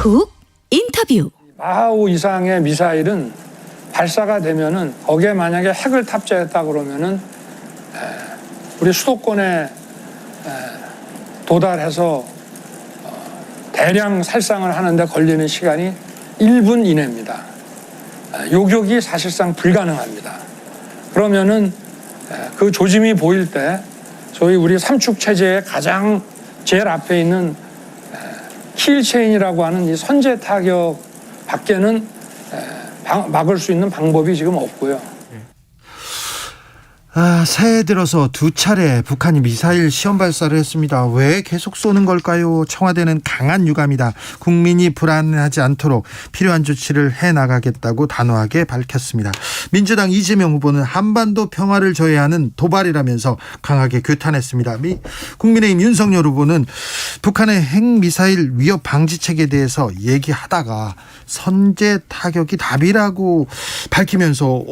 훅 인터뷰. 마하우 이상의 미사일은 발사가 되면은 거기에 만약에 핵을 탑재했다 그러면은 우리 수도권에 도달해서 대량 살상을 하는데 걸리는 시간이 1분 이내입니다. 요격이 사실상 불가능합니다. 그러면은 그 조짐이 보일 때 소위 우리 삼축 체제의 가장 제일 앞에 있는 킬체인이라고 하는 이 선제 타격 밖에는 막을 수 있는 방법이 지금 없고요. 새해 들어서 두 차례 북한이 미사일 시험 발사를 했습니다. 왜 계속 쏘는 걸까요? 청와대는 강한 유감이다. 국민이 불안하지 않도록 필요한 조치를 해나가겠다고 단호하게 밝혔습니다. 민주당 이재명 후보는 한반도 평화를 저해하는 도발이라면서 강하게 규탄했습니다. 국민의힘 윤석열 후보는 북한의 핵미사일 위협 방지책에 대해서 얘기하다가 선제 타격이 답이라고 밝히면서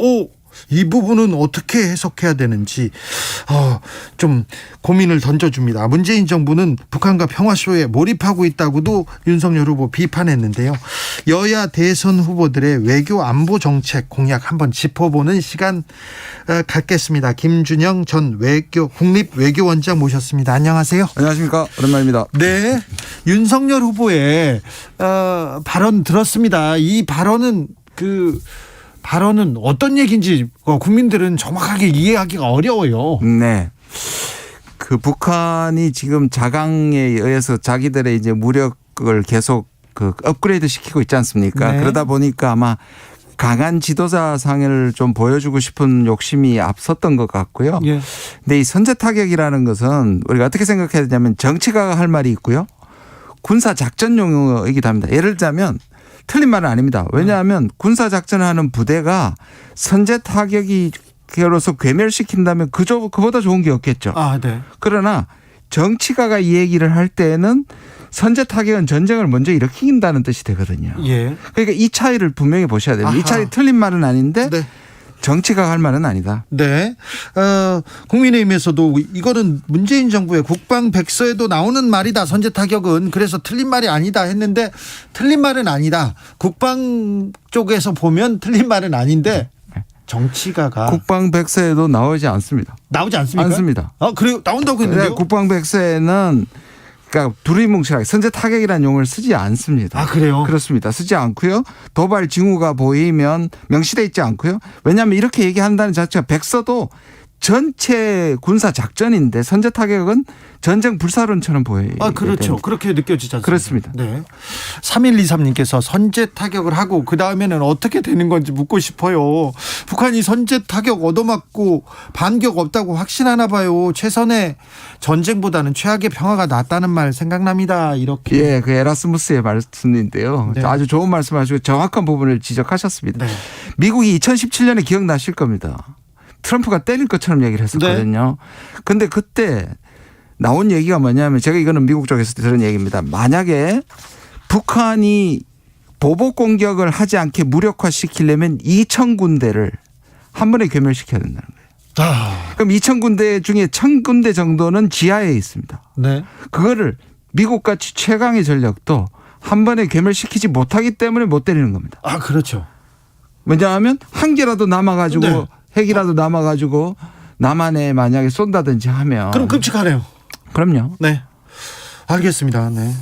이 부분은 어떻게 해석해야 되는지 좀 고민을 던져줍니다. 문재인 정부는 북한과 평화쇼에 몰입하고 있다고도 윤석열 후보 비판했는데요. 여야 대선 후보들의 외교 안보 정책 공약 한번 짚어보는 시간 갖겠습니다. 김준영 전 국립외교원장 모셨습니다. 안녕하세요. 안녕하십니까. 오랜만입니다. 네, 윤석열 후보의 발언 들었습니다. 이 발언은 어떤 얘기인지 국민들은 정확하게 이해하기가 어려워요. 네. 그 북한이 지금 자강에 의해서 자기들의 이제 무력을 계속 업그레이드 시키고 있지 않습니까? 네. 그러다 보니까 아마 강한 지도자 상을 좀 보여주고 싶은 욕심이 앞섰던 것 같고요. 예. 근데 이 선제 타격이라는 것은 우리가 어떻게 생각해야 되냐면 정치가가 할 말이 있고요. 군사 작전 용어이기도 합니다. 예를 들자면 틀린 말은 아닙니다. 왜냐하면 군사작전을 하는 부대가 선제 타격으로서 괴멸시킨다면 그보다 좋은 게 없겠죠. 네. 그러나 정치가가 이 얘기를 할 때는 선제 타격은 전쟁을 먼저 일으킨다는 뜻이 되거든요. 예. 그러니까 이 차이를 분명히 보셔야 됩니다. 이 차이 틀린 말은 아닌데 네. 정치가가 할 말은 아니다. 네. 국민의힘에서도 이거는 문재인 정부의 국방백서에도 나오는 말이다. 선제 타격은. 그래서 틀린 말이 아니다 했는데 틀린 말은 아니다. 국방 쪽에서 보면 틀린 말은 아닌데 정치가가 국방백서에도 나오지 않습니다. 나오지 않습니까? 않습니다. 그래요? 나온다고 했는데요? 네, 국방백서에는 그러니까 두리뭉실하게 선제 타격이라는 용어를 쓰지 않습니다. 그래요? 그렇습니다. 쓰지 않고요. 도발 징후가 보이면 명시돼 있지 않고요. 왜냐하면 이렇게 얘기한다는 자체가 백서도 전체 군사 작전인데 선제 타격은 전쟁 불사론처럼 보여요. 그렇죠. 됩니다. 그렇게 느껴지지 않습니까? 그렇습니다. 네. 3123님께서 선제 타격을 하고 그다음에는 어떻게 되는 건지 묻고 싶어요. 북한이 선제 타격 얻어맞고 반격 없다고 확신하나 봐요. 최선의 전쟁보다는 최악의 평화가 낫다는 말 생각납니다. 이렇게. 예, 그 에라스무스의 말씀인데요. 네. 아주 좋은 말씀하시고 정확한 부분을 지적하셨습니다. 네. 미국이 2017년에 기억나실 겁니다. 트럼프가 때릴 것처럼 얘기를 했었거든요. 그런데 그때 나온 얘기가 뭐냐면 제가 이거는 미국 쪽에서 들은 얘기입니다. 만약에 북한이 보복 공격을 하지 않게 무력화시키려면 2,000군데를 한 번에 괴멸시켜야 된다는 거예요. 그럼 2,000군데 중에 1,000군데 정도는 지하에 있습니다. 네. 그거를 미국같이 최강의 전력도 한 번에 괴멸시키지 못하기 때문에 못 때리는 겁니다. 그렇죠. 왜냐하면 한 개라도 남아가지고 네. 핵이라도 남아가지고 남한에 만약에 쏜다든지 하면 그럼 끔찍하네요. 그럼요. 네. 알겠습니다. 네.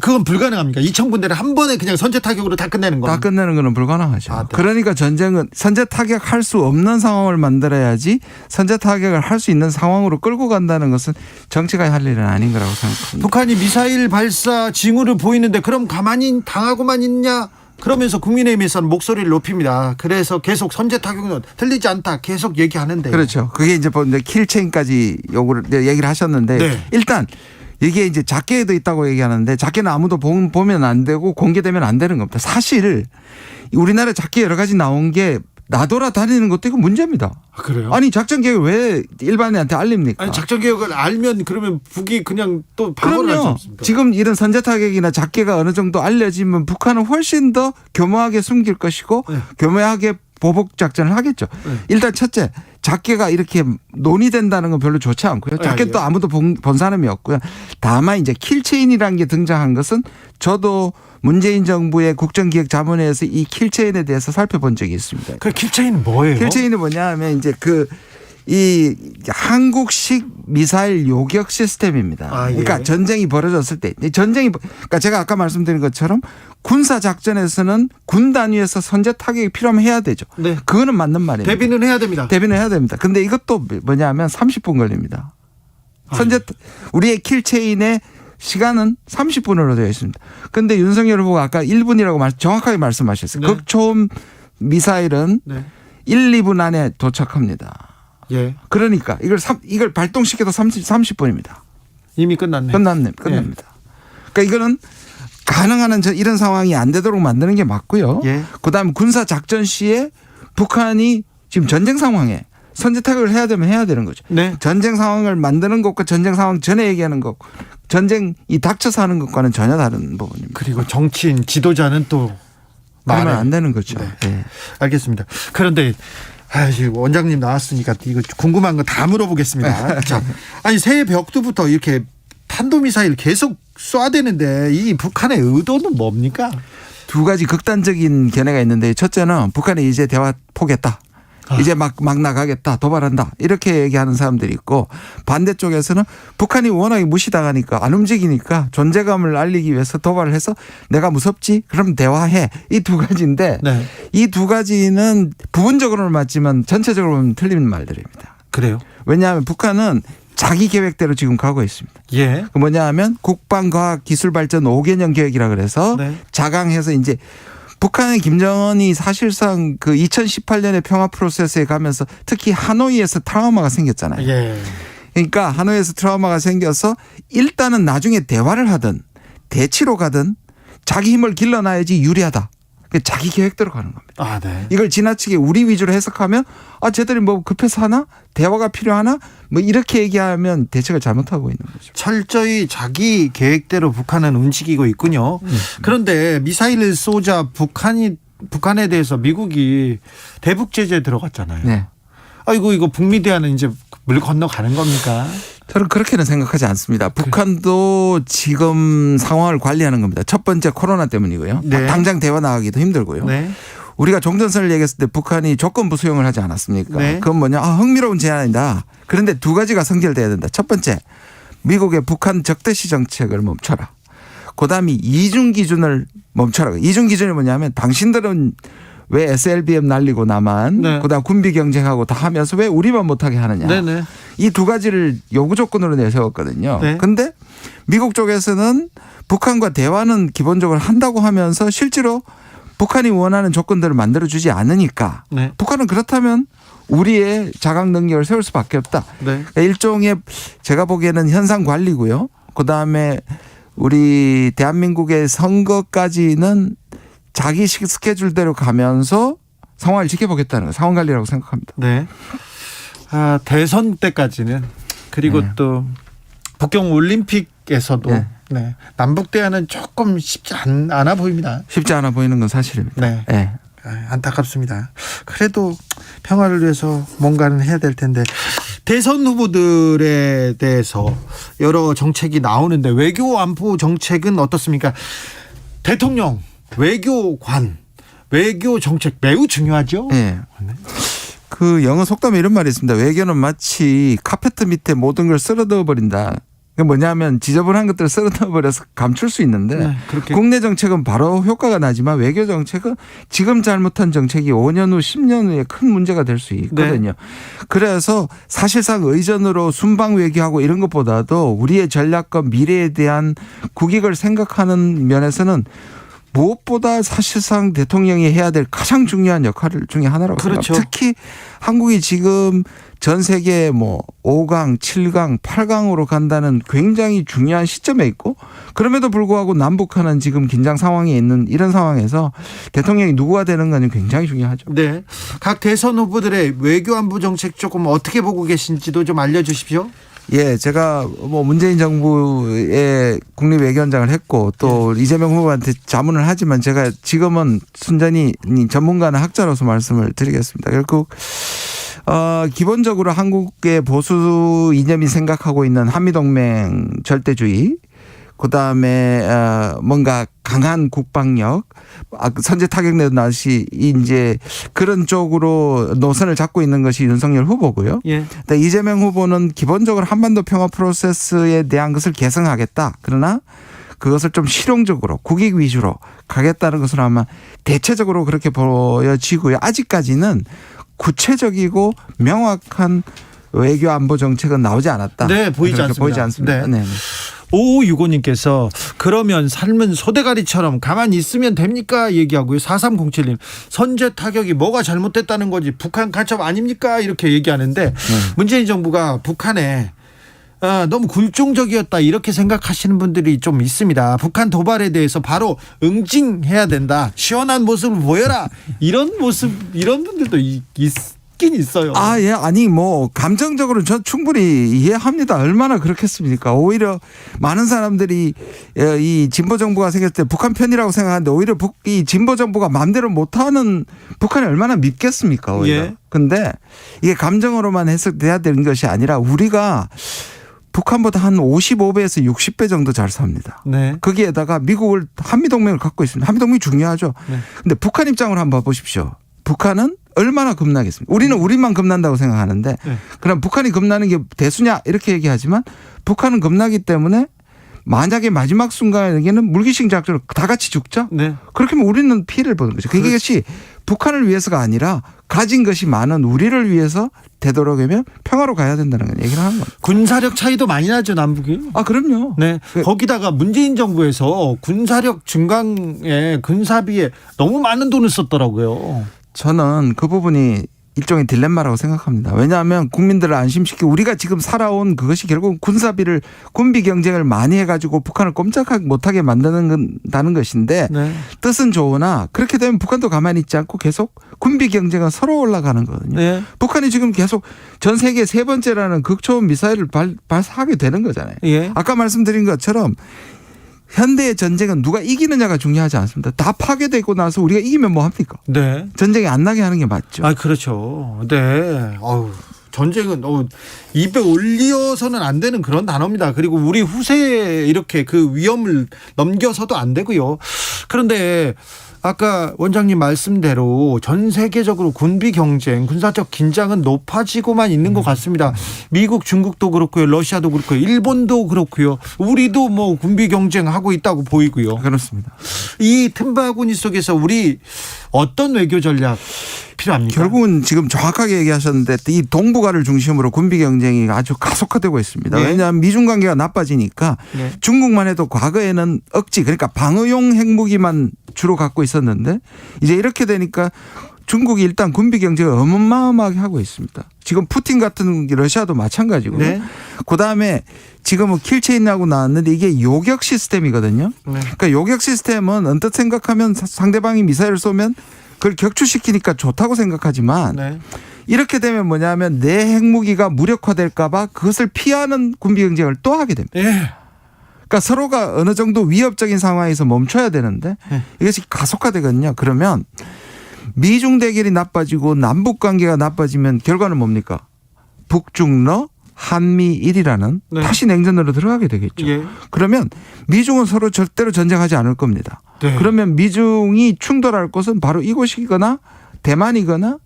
그건 불가능합니까? 2,000군데를 한 번에 그냥 선제 타격으로 다 끝내는 거. 다 끝내는 거는 불가능하죠. 네. 그러니까 전쟁은 선제 타격할 수 없는 상황을 만들어야지 선제 타격을 할 수 있는 상황으로 끌고 간다는 것은 정치가 할 일은 아닌 거라고 생각합니다. 북한이 미사일 발사 징후를 보이는데 그럼 가만히 당하고만 있냐? 그러면서 국민의힘에서는 목소리를 높입니다. 그래서 계속 선제 타격은 틀리지 않다 계속 얘기하는데. 그렇죠. 그게 이제 킬체인까지 얘기를 하셨는데 네. 일단 이게 이제 작게도 있다고 얘기하는데 작게는 아무도 보면 안 되고 공개되면 안 되는 겁니다. 사실 우리나라 작게 여러 가지 나온 게 나돌아다니는 것도 이거 문제입니다. 그래요? 아니 작전 계획을 왜 일반인한테 알립니까? 아니 작전 계획을 알면 그러면 북이 그냥 또 방어를 할 수 그럼요. 없습니다. 지금 이런 선제 타격이나 작계가 어느 정도 알려지면 북한은 훨씬 더 교묘하게 숨길 것이고 네. 교묘하게 보복 작전을 하겠죠. 네. 일단 첫째 작게가 이렇게 논의된다는 건 별로 좋지 않고요. 작게 또 아무도 본 사람이 없고요. 다만 이제 킬체인이라는 게 등장한 것은 저도 문재인 정부의 국정기획자문회에서 이 킬체인에 대해서 살펴본 적이 있습니다. 그 킬체인은 뭐예요? 킬체인이 뭐냐 하면 이제 이 한국식 미사일 요격 시스템입니다. 그러니까 전쟁이 벌어졌을 때 그러니까 제가 아까 말씀드린 것처럼 군사 작전에서는 군 단위에서 선제 타격이 필요하면 해야 되죠. 네. 그거는 맞는 말입니다. 대비는 해야 됩니다. 대비는 해야 됩니다. 근데 이것도 뭐냐면 30분 걸립니다. 우리의 킬체인의 시간은 30분으로 되어 있습니다. 그런데 윤석열 후보가 아까 1분이라고 정확하게 말씀하셨어요. 네. 극초음 미사일은 1, 2분 안에 도착합니다. 예. 그러니까 이걸 발동시켜도 30분입니다. 이미 끝났네. 끝납니다. 그러니까 이거는 가능한 이런 상황이 안 되도록 만드는 게 맞고요. 예. 그다음에 군사 작전 시에 북한이 지금 전쟁 상황에 선제 타격을 해야 되면 해야 되는 거죠. 네. 전쟁 상황을 만드는 것과 전쟁 상황 전에 얘기하는 것, 전쟁이 닥쳐서 하는 것과는 전혀 다른 부분입니다. 그리고 정치인 지도자는 또 말하면 안 되는 거죠. 네. 네. 알겠습니다. 그런데 원장님 나왔으니까 이거 궁금한 거 다 물어보겠습니다. 자, 아니 새해 벽두부터 이렇게 탄도미사일 계속 쏴대는데 이 북한의 의도는 뭡니까? 두 가지 극단적인 견해가 있는데 첫째는 북한이 이제 대화 포기했다. 이제 막 나가겠다. 도발한다. 이렇게 얘기하는 사람들이 있고 반대쪽에서는 북한이 워낙에 무시당하니까 안 움직이니까 존재감을 알리기 위해서 도발을 해서 내가 무섭지? 그럼 대화해. 이 두 가지인데 네. 이 두 가지는 부분적으로는 맞지만 전체적으로 보면 틀린 말들입니다. 그래요? 왜냐하면 북한은 자기 계획대로 지금 가고 있습니다. 예. 그 뭐냐 하면 국방과학기술발전 5개년 계획이라 그래서 네. 자강해서 이제 북한의 김정은이 사실상 그 2018년에 평화 프로세스에 가면서 특히 하노이에서 트라우마가 생겼잖아요. 예. 그러니까 하노이에서 트라우마가 생겨서 일단은 나중에 대화를 하든 대치로 가든 자기 힘을 길러놔야지 유리하다. 자기 계획대로 가는 겁니다. 아, 네. 이걸 지나치게 우리 위주로 해석하면 쟤들이 뭐 급해서 하나? 대화가 필요하나? 뭐 이렇게 얘기하면 대책을 잘못하고 있는 거죠. 철저히 자기 계획대로 북한은 움직이고 있군요. 그런데 미사일을 쏘자 북한에 대해서 미국이 대북 제재 들어갔잖아요. 네. 아이고 이거 북미 대화는 이제 물 건너가는 겁니까? 저는 그렇게는 생각하지 않습니다. 북한도 지금 상황을 관리하는 겁니다. 첫 번째 코로나 때문이고요. 네. 당장 대화 나가기도 힘들고요. 네. 우리가 종전선을 얘기했을 때 북한이 조건부 수용을 하지 않았습니까? 네. 그건 뭐냐? 흥미로운 제안이다. 그런데 두 가지가 성결돼야 된다. 첫 번째, 미국의 북한 적대시 정책을 멈춰라. 그다음에 이중 기준을 멈춰라. 이중 기준이 뭐냐면 당신들은 왜 SLBM 날리고 나만 네. 그다음 군비 경쟁하고 다 하면서 왜 우리만 못하게 하느냐. 네네. 이 두 가지를 요구 조건으로 내세웠거든요. 그런데 네. 미국 쪽에서는 북한과 대화는 기본적으로 한다고 하면서 실제로 북한이 원하는 조건들을 만들어주지 않으니까 네. 북한은 그렇다면 우리의 자각 능력을 세울 수밖에 없다. 네. 그러니까 일종의 제가 보기에는 현상 관리고요. 그다음에 우리 대한민국의 선거까지는 자기 스케줄대로 가면서 상황을 지켜보겠다는 상황 관리라고 생각합니다. 네. 대선 때까지는 그리고 네. 또 북경 올림픽에서도 네. 네. 남북 대화는 조금 쉽지 않아 보입니다. 쉽지 않아 보이는 건 사실입니다. 네. 네. 안타깝습니다. 그래도 평화를 위해서 뭔가는 해야 될 텐데 대선 후보들에 대해서 여러 정책이 나오는데 외교 안보 정책은 어떻습니까? 대통령, 외교관, 외교 정책 매우 중요하죠. 네. 그 영어 속담에 이런 말이 있습니다. 외교는 마치 카페트 밑에 모든 걸 쓸어넣어 버린다. 그게 뭐냐면 지저분한 것들을 쓸어넣어 버려서 감출 수 있는데 네, 그렇게. 국내 정책은 바로 효과가 나지만 외교 정책은 지금 잘못한 정책이 5년 후 10년 후에 큰 문제가 될 수 있거든요. 네. 그래서 사실상 의전으로 순방 외교하고 이런 것보다도 우리의 전략과 미래에 대한 국익을 생각하는 면에서는 무엇보다 사실상 대통령이 해야 될 가장 중요한 역할 중에 하나라고 그렇죠. 생각합니다. 특히 한국이 지금 전 세계 뭐 5강, 7강, 8강으로 간다는 굉장히 중요한 시점에 있고 그럼에도 불구하고 남북한은 지금 긴장 상황에 있는 이런 상황에서 대통령이 누구가 되는 건 굉장히 중요하죠. 네. 각 대선 후보들의 외교 안보 정책 조금 어떻게 보고 계신지도 좀 알려주십시오. 예, 제가 뭐 문재인 정부의 국립외교원장을 했고 또 이재명 후보한테 자문을 하지만 제가 지금은 순전히 전문가나 학자로서 말씀을 드리겠습니다. 결국 기본적으로 한국의 보수 이념이 생각하고 있는 한미동맹 절대주의, 그다음에 뭔가 강한 국방력, 선제 타격내도 나시 이제 그런 쪽으로 노선을 잡고 있는 것이 윤석열 후보고요. 예. 근데 이재명 후보는 기본적으로 한반도 평화 프로세스에 대한 것을 개성하겠다. 그러나 그것을 좀 실용적으로 국익 위주로 가겠다는 것으로 아마 대체적으로 그렇게 보여지고요. 아직까지는 구체적이고 명확한 외교 안보 정책은 나오지 않았다. 네, 보이지 않습니다. 네. 5565님께서 그러면 삶은 소대가리처럼 가만히 있으면 됩니까? 얘기하고요. 4307님 선제 타격이 뭐가 잘못됐다는 거지 북한 간첩 아닙니까? 이렇게 얘기하는데 문재인 정부가 북한에 너무 굴종적이었다 이렇게 생각하시는 분들이 좀 있습니다. 북한 도발에 대해서 바로 응징해야 된다. 시원한 모습을 보여라. 이런 분들도 있긴 있어요. 예. 아니 뭐 감정적으로 저 충분히 이해합니다. 얼마나 그렇겠습니까? 오히려 많은 사람들이 이 진보 정부가 생겼을 때 북한 편이라고 생각하는데 오히려 이 진보 정부가 마음대로 못하는 북한이 얼마나 밉겠습니까? 오히려. 근데 이게 감정으로만 해석돼야 되는 것이 아니라 우리가 북한보다 한 55배에서 60배 정도 잘 삽니다. 네. 거기에다가 미국을 한미동맹을 갖고 있습니다. 한미동맹이 중요하죠. 네. 근데 북한 입장으로 한번 보십시오. 북한은 얼마나 겁나겠습니까? 우리는 우리만 겁난다고 생각하는데 네. 그럼 북한이 겁나는 게 대수냐 이렇게 얘기하지만 북한은 겁나기 때문에 만약에 마지막 순간에는 물귀신 작전으로 다 같이 죽죠. 네. 그렇게 하면 우리는 피해를 보는 거죠. 그것이 북한을 위해서가 아니라 가진 것이 많은 우리를 위해서 되도록이면 평화로 가야 된다는 얘기를 하는 겁니다. 군사력 차이도 많이 나죠, 남북이. 그럼요. 네. 거기다가 문재인 정부에서 군사력 증강에 군사비에 너무 많은 돈을 썼더라고요. 저는 그 부분이 일종의 딜레마라고 생각합니다. 왜냐하면 국민들을 안심시키고 우리가 지금 살아온 그것이 결국 군사비를 군비 경쟁을 많이 해가지고 북한을 꼼짝하지 못하게 만드는 것인데 네. 뜻은 뜻은 좋으나 그렇게 되면 북한도 가만히 있지 않고 계속 군비 경쟁은 서로 올라가는 거거든요. 네. 북한이 지금 계속 전 세계 세 번째라는 극초음 미사일을 발사하게 되는 거잖아요. 예. 아까 말씀드린 것처럼 현대의 전쟁은 누가 이기느냐가 중요하지 않습니다. 다 파괴되고 나서 우리가 이기면 뭐 합니까? 네. 전쟁이 안 나게 하는 게 맞죠. 그렇죠. 네. 전쟁은 입에 올려서는 안 되는 그런 단어입니다. 그리고 우리 후세에 이렇게 그 위험을 넘겨서도 안 되고요. 그런데 아까 원장님 말씀대로 전 세계적으로 군비 경쟁, 군사적 긴장은 높아지고만 있는 것 같습니다. 미국, 중국도 그렇고요, 러시아도 그렇고요, 일본도 그렇고요, 우리도 뭐 군비 경쟁하고 있다고 보이고요. 그렇습니다. 이 틈바구니 속에서 우리 어떤 외교 전략 필요합니까? 결국은 지금 정확하게 얘기하셨는데 이 동북아를 중심으로 군비 경쟁이 아주 가속화되고 있습니다. 네. 왜냐하면 미중 관계가 나빠지니까 네. 중국만 해도 과거에는 억지 그러니까 방어용 핵무기만 주로 갖고 있었는데 이제 이렇게 되니까 중국이 일단 군비 경쟁을 어마어마하게 하고 있습니다. 지금 푸틴 같은 러시아도 마찬가지고 네. 그다음에 지금은 킬체인하고 나왔는데 이게 요격 시스템이거든요. 네. 그러니까 요격 시스템은 언뜻 생각하면 상대방이 미사일을 쏘면 그걸 격추시키니까 좋다고 생각하지만 네. 이렇게 되면 뭐냐면 내 핵무기가 무력화될까 봐 그것을 피하는 군비 경쟁을 또 하게 됩니다. 예. 그러니까 서로가 어느 정도 위협적인 상황에서 멈춰야 되는데 네. 이것이 가속화되거든요. 그러면 미중 대결이 나빠지고 남북 관계가 나빠지면 결과는 뭡니까? 북중러 한미일이라는 네. 다시 냉전으로 들어가게 되겠죠. 예. 그러면 미중은 서로 절대로 전쟁하지 않을 겁니다. 네. 그러면 미중이 충돌할 곳은 바로 이곳이거나 대만이거나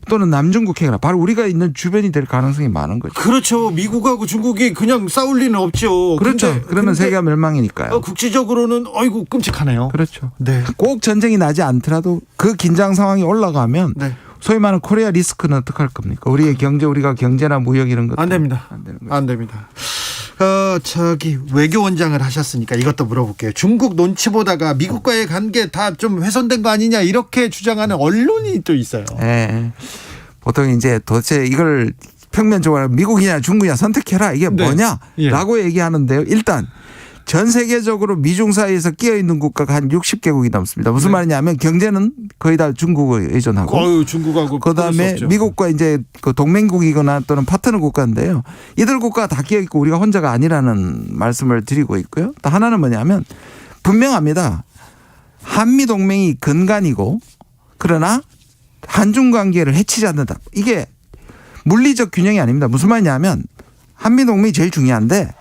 또는 남중국해거나 바로 우리가 있는 주변이 될 가능성이 많은 거죠. 그렇죠. 미국하고 중국이 그냥 싸울 리는 없죠. 그렇죠. 그러면 세계가 멸망이니까요. 국제적으로는 어이구 끔찍하네요. 그렇죠. 네. 꼭 전쟁이 나지 않더라도 그 긴장 상황이 올라가면 네. 소위 말하는 코리아 리스크는 어떻게 할 겁니까? 우리의 경제 우리가 경제나 무역 이런 것도 안 됩니다. 안 되는 거죠. 안 됩니다. 외교원장을 하셨으니까 이것도 물어볼게요. 중국 눈치 보다가 미국과의 관계 다 좀 훼손된 거 아니냐 이렇게 주장하는 언론이 또 있어요. 네. 보통 이제 도대체 이걸 평면적으로 미국이냐 중국이냐 선택해라 이게 네. 뭐냐라고 얘기하는데요. 일단 전 세계적으로 미중 사이에서 끼어 있는 국가가 한 60개국이 넘습니다. 무슨 네. 말이냐면 경제는 거의 다 중국을 의존하고 중국하고 그다음에 미국과 이제 그 동맹국이거나 또는 파트너 국가인데요. 이들 국가가 다 끼어 있고 우리가 혼자가 아니라는 말씀을 드리고 있고요. 또 하나는 뭐냐면 분명합니다. 한미 동맹이 근간이고 그러나 한중 관계를 해치지 않는다. 이게 물리적 균형이 아닙니다. 무슨 말이냐면 한미동맹이 제일 중요한데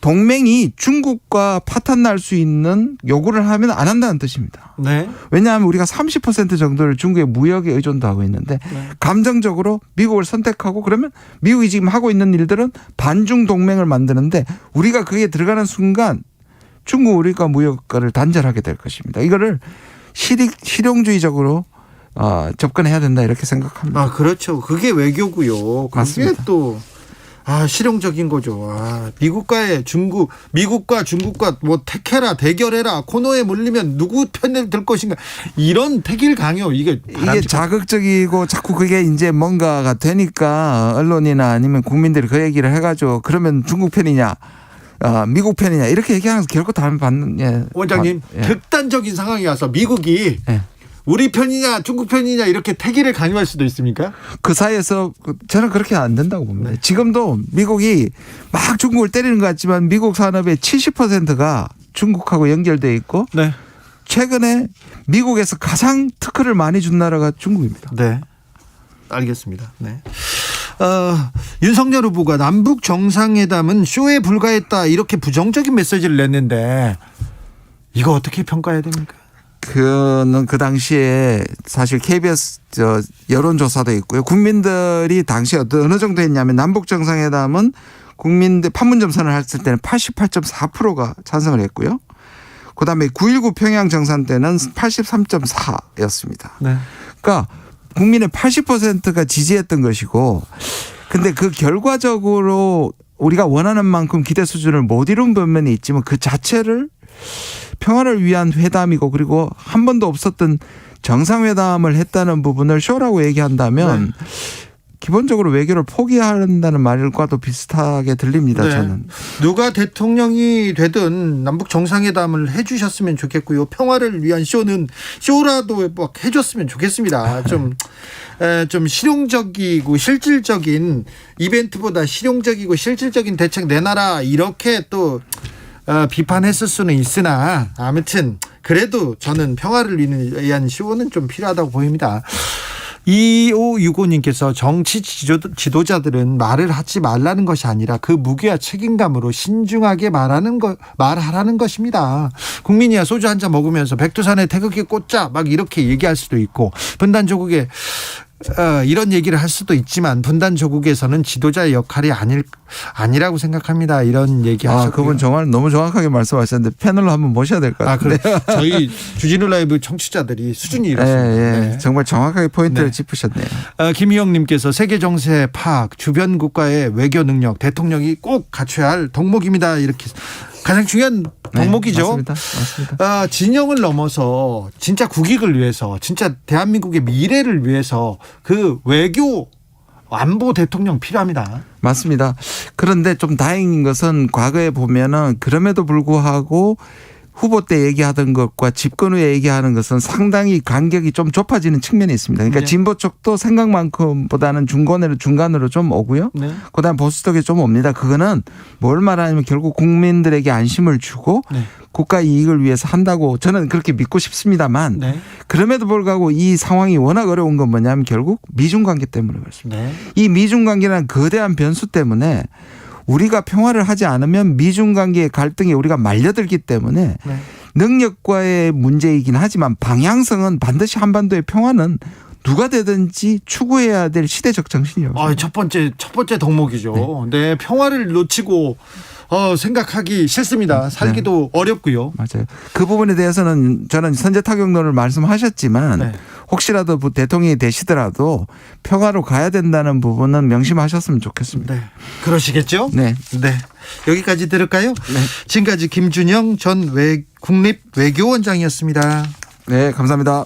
동맹이 중국과 파탄 날 수 있는 요구를 하면 안 한다는 뜻입니다. 네. 왜냐하면 우리가 30% 정도를 중국의 무역에 의존도 하고 있는데 감정적으로 미국을 선택하고 그러면 미국이 지금 하고 있는 일들은 반중 동맹을 만드는데 우리가 그게 들어가는 순간 중국 우리가 무역과를 단절하게 될 것입니다. 이거를 실용주의적으로 접근해야 된다 이렇게 생각합니다. 아, 그렇죠. 그게 외교고요. 그게 맞습니다. 또 실용적인 거죠. 미국과 중국과 뭐 택해라, 대결해라, 코너에 몰리면 누구 편을 들 것인가, 이런 택일 강요, 이게 자극적이고 자꾸 그게 이제 뭔가가 되니까 언론이나 아니면 국민들이 그 얘기를 해가지고 그러면 중국 편이냐 미국 편이냐 이렇게 얘기하면서 결국 다른 받는 원장님, 극단적인 상황이 와서 미국이 우리 편이냐 중국 편이냐 이렇게 택일을 강요할 수도 있습니까? 그 사이에서 저는 그렇게 안 된다고 봅니다. 네. 지금도 미국이 막 중국을 때리는 것 같지만 미국 산업의 70%가 중국하고 연결돼 있고 네. 최근에 미국에서 가장 특허를 많이 준 나라가 중국입니다. 네. 알겠습니다. 네. 윤석열 후보가 남북 정상회담은 쇼에 불과했다 이렇게 부정적인 메시지를 냈는데 이거 어떻게 평가해야 됩니까? 그는 그 당시에 사실 KBS 여론조사도 있고요. 국민들이 당시에 어느 정도 했냐면 남북 정상회담은 국민들 판문점 선언을 했을 때는 88.4%가 찬성을 했고요. 그다음에 9.19 평양 정상 때는 83.4였습니다. 네. 그러니까 국민의 80%가 지지했던 것이고 근데 그 결과적으로 우리가 원하는 만큼 기대 수준을 못 이룬 부분이 있지만 그 자체를 평화를 위한 회담이고 그리고 한 번도 없었던 정상회담을 했다는 부분을 쇼라고 얘기한다면 기본적으로 외교를 포기한다는 말과도 비슷하게 들립니다. 저는. 누가 대통령이 되든 남북 정상회담을 해주셨으면 좋겠고요. 평화를 위한 쇼라도 막 해줬으면 좋겠습니다. 좀 실용적이고 실질적인 이벤트보다 실용적이고 실질적인 대책 내놔라 이렇게 또 비판했을 수는 있으나 아무튼 그래도 저는 평화를 위한 쇼는 좀 필요하다고 보입니다. 2565님께서 정치 지도자들은 말을 하지 말라는 것이 아니라 그 무게와 책임감으로 신중하게 말하라는 것입니다. 국민이야 소주 한 잔 먹으면서 백두산에 태극기 꽂자 막 이렇게 얘기할 수도 있고 분단 조국에 이런 얘기를 할 수도 있지만 분단 조국에서는 지도자의 역할이 아니라고 생각합니다. 이런 얘기하셨고요. 그분 정말 너무 정확하게 말씀하셨는데 패널로 한번 모셔야 될 것 같은데. 저희 주진우 라이브 청취자들이 수준이 이렇습니다. 네. 정말 정확하게 포인트를 짚으셨네요. 김희영님께서 세계 정세 파악, 주변 국가의 외교 능력, 대통령이 꼭 갖춰야 할 덕목입니다. 이렇게 가장 중요한 덕목이죠. 네, 맞습니다. 진영을 넘어서 진짜 국익을 위해서, 진짜 대한민국의 미래를 위해서 그 외교 안보 대통령 필요합니다. 맞습니다. 그런데 좀 다행인 것은 과거에 보면은 그럼에도 불구하고 후보 때 얘기하던 것과 집권 후에 얘기하는 것은 상당히 간격이 좀 좁아지는 측면이 있습니다. 그러니까 진보 쪽도 생각만큼보다는 중간으로 좀 오고요. 그다음 보수 쪽에 좀 옵니다. 그거는 뭘 말하냐면 결국 국민들에게 안심을 주고 국가 이익을 위해서 한다고 저는 그렇게 믿고 싶습니다만 그럼에도 불구하고 이 상황이 워낙 어려운 건 뭐냐면 결국 미중 관계 때문에 그렇습니다. 이 미중 관계라는 거대한 변수 때문에 우리가 평화를 하지 않으면 미중 관계의 갈등에 우리가 말려들기 때문에 능력과의 문제이긴 하지만 방향성은 반드시 한반도의 평화는 누가 되든지 추구해야 될 시대적 정신이라고. 첫 번째 덕목이죠. 네, 평화를 놓치고 생각하기 싫습니다. 살기도 어렵고요. 맞아요. 그 부분에 대해서는 저는 선제 타격론을 말씀하셨지만 혹시라도 대통령이 되시더라도 평화로 가야 된다는 부분은 명심하셨으면 좋겠습니다. 그러시겠죠? 네. 여기까지 들을까요? 지금까지 김준영 전 국립외교원장이었습니다. 네, 감사합니다.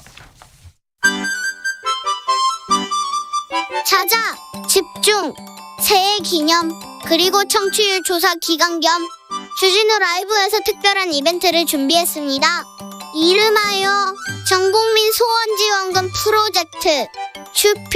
찾아, 집중, 새해 기념, 그리고 청취율 조사 기간 겸 주진우 라이브에서 특별한 이벤트를 준비했습니다. 이름하여 전국민 소원지원금 프로젝트 주필